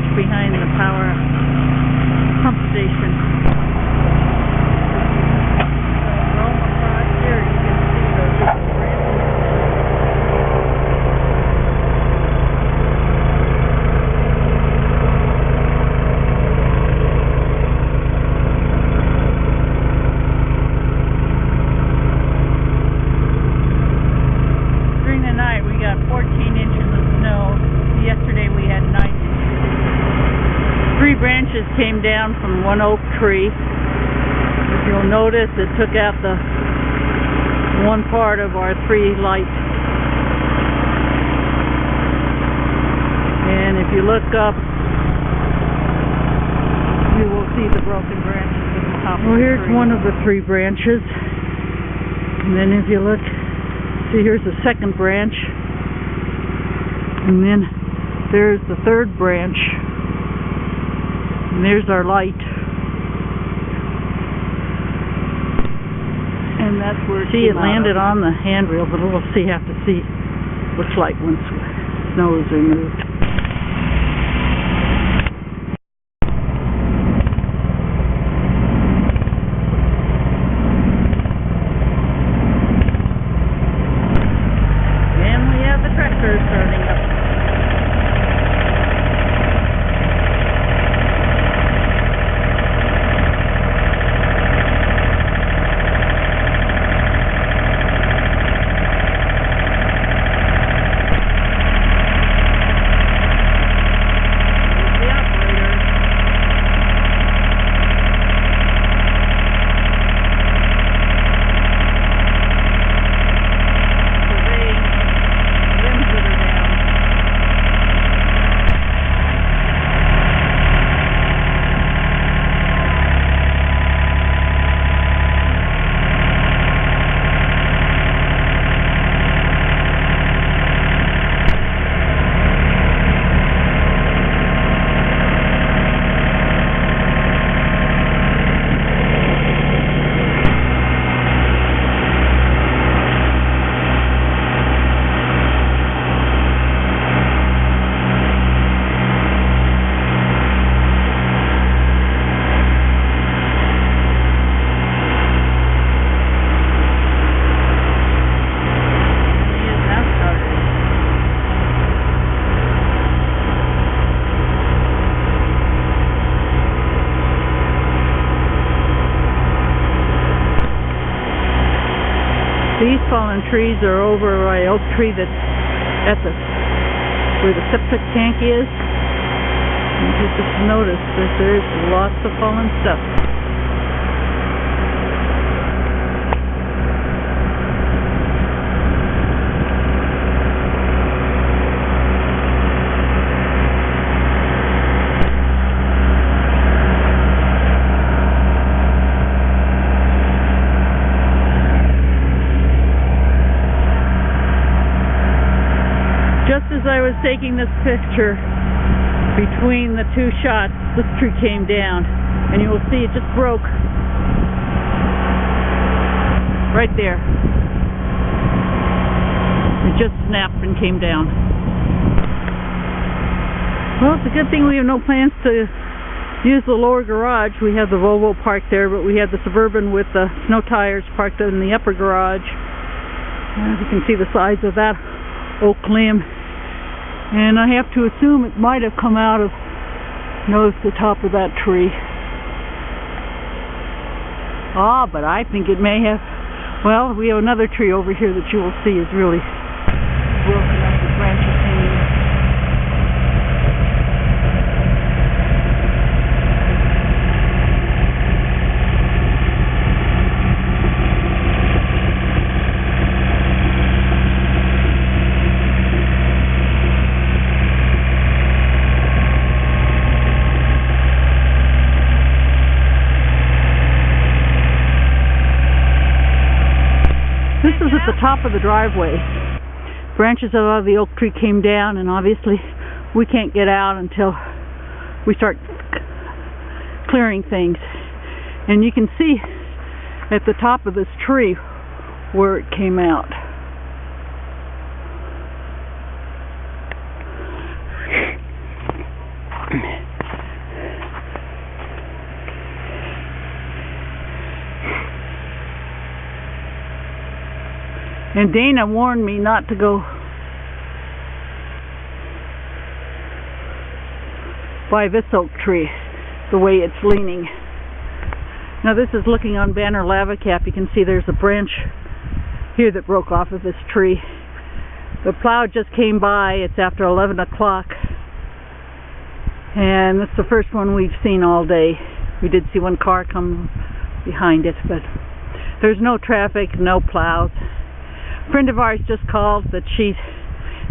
branch behind the power pump station. Roam across here, you can see those branches. During the night, we got 14 inches of snow. Yesterday we had 9 inches. 3 branches came down from one oak tree. If you'll notice, it took out the one part of our 3 lights. And if you look up, you will see the broken branches at the top of the tree. Well, here's one of the 3 branches. And then if you look, see, here's the 2nd branch. And then there's the 3rd branch. And there's our light. And that's where it landed on the handrail, but we'll have to see what it looks like once snow is removed. And we have the tractor starting up. These fallen trees are over an oak tree that's at where the septic tank is. And you just notice that there's lots of fallen stuff. Just as I was taking this picture, between the 2 shots, this tree came down, and you will see it just broke right there. It just snapped and came down. Well, it's a good thing we have no plans to use the lower garage. We have the Volvo parked there, but we have the Suburban with the snow tires parked in the upper garage. You can see the size of that oak limb. And I have to assume it might have come out of the top of that tree. But I think it may have. Well, we have another tree over here that you will see is really broken up with branches hanging. This is at the top of the driveway. Branches of the oak tree came down, and obviously we can't get out until we start clearing things. And you can see at the top of this tree where it came out. And Dana warned me not to go by this oak tree, the way it's leaning. Now this is looking on Banner Lava Cap. You can see there's a branch here that broke off of this tree. The plow just came by. It's after 11 o'clock. And it's the first one we've seen all day. We did see one car come behind it, but there's no traffic, no plows. A friend of ours just called that she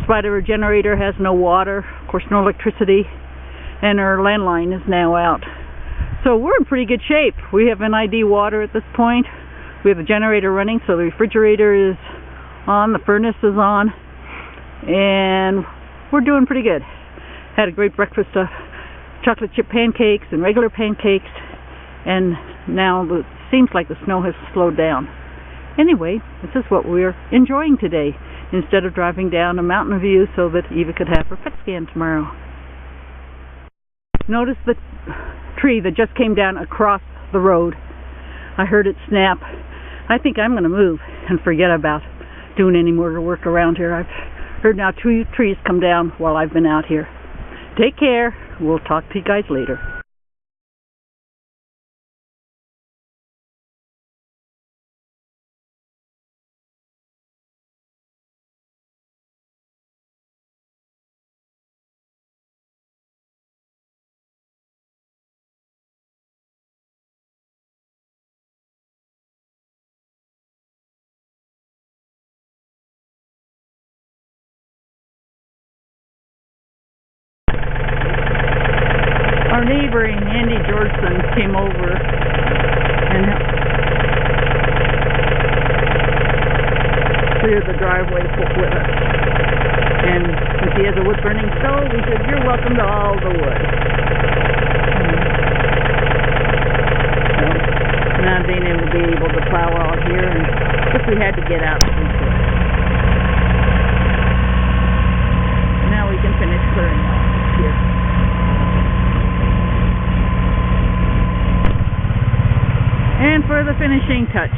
spied her generator, has no water, of course no electricity, and her landline is now out. So we're in pretty good shape. We have NID water at this point. We have a generator running, so the refrigerator is on, the furnace is on, and we're doing pretty good. Had a great breakfast of chocolate chip pancakes and regular pancakes, and now it seems like the snow has slowed down. Anyway, this is what we're enjoying today, instead of driving down a mountain view so that Eva could have her PET scan tomorrow. Notice the tree that just came down across the road. I heard it snap. I think I'm going to move and forget about doing any more work around here. I've heard now 2 trees come down while I've been out here. Take care. We'll talk to you guys later. Our neighbor, Andy Georgeson, came over and cleared the driveway with us. And since he has a wood-burning stove, he said, "You're welcome to all the wood." So now Dana will be able to plow out here, and if we had to get out, we could. Now we can finish clearing out here. And for the finishing touch,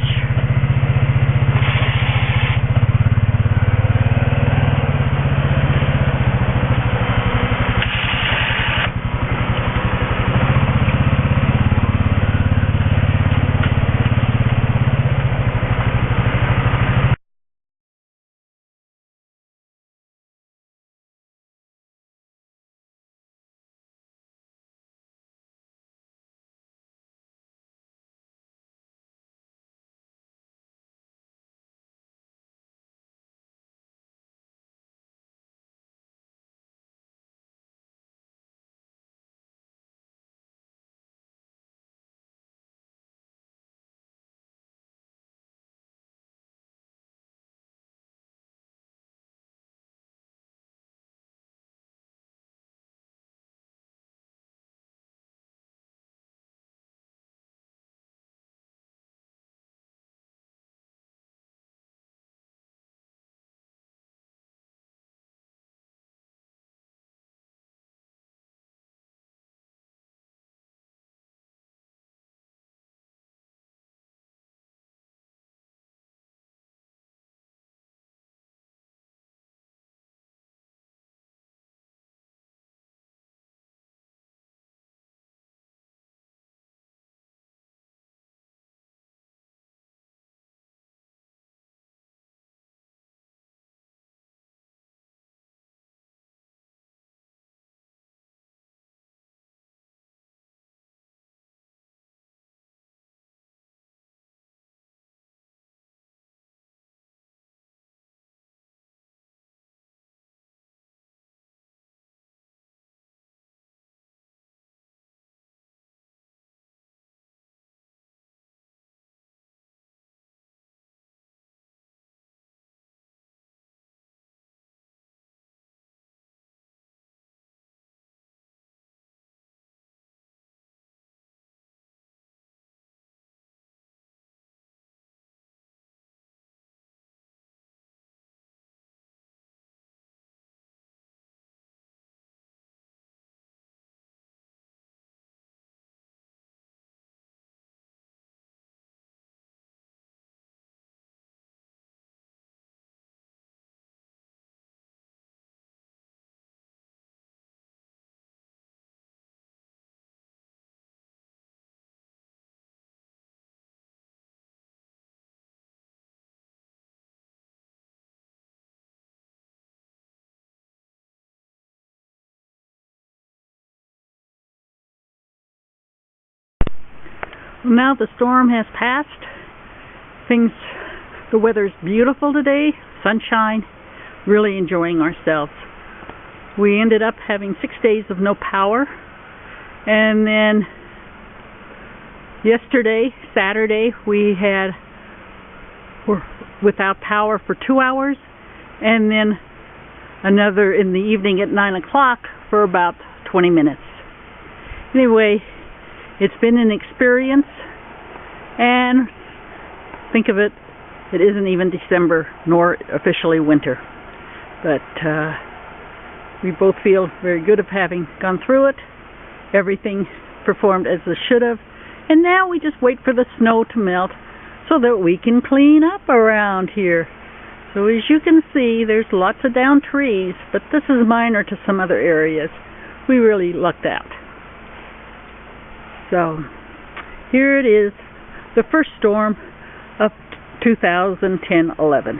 Now the storm has passed. The weather's beautiful today, sunshine, really enjoying ourselves. We ended up having 6 days of no power, and then yesterday, Saturday, we were without power for 2 hours, and then another in the evening at 9 o'clock for about 20 minutes. Anyway, it's been an experience, and think of it, it isn't even December nor officially winter, but we both feel very good of having gone through it. Everything performed as it should have, and now we just wait for the snow to melt so that we can clean up around here. So as you can see, there's lots of downed trees, but this is minor to some other areas. We really lucked out. So here it is, the first storm of 2010-11.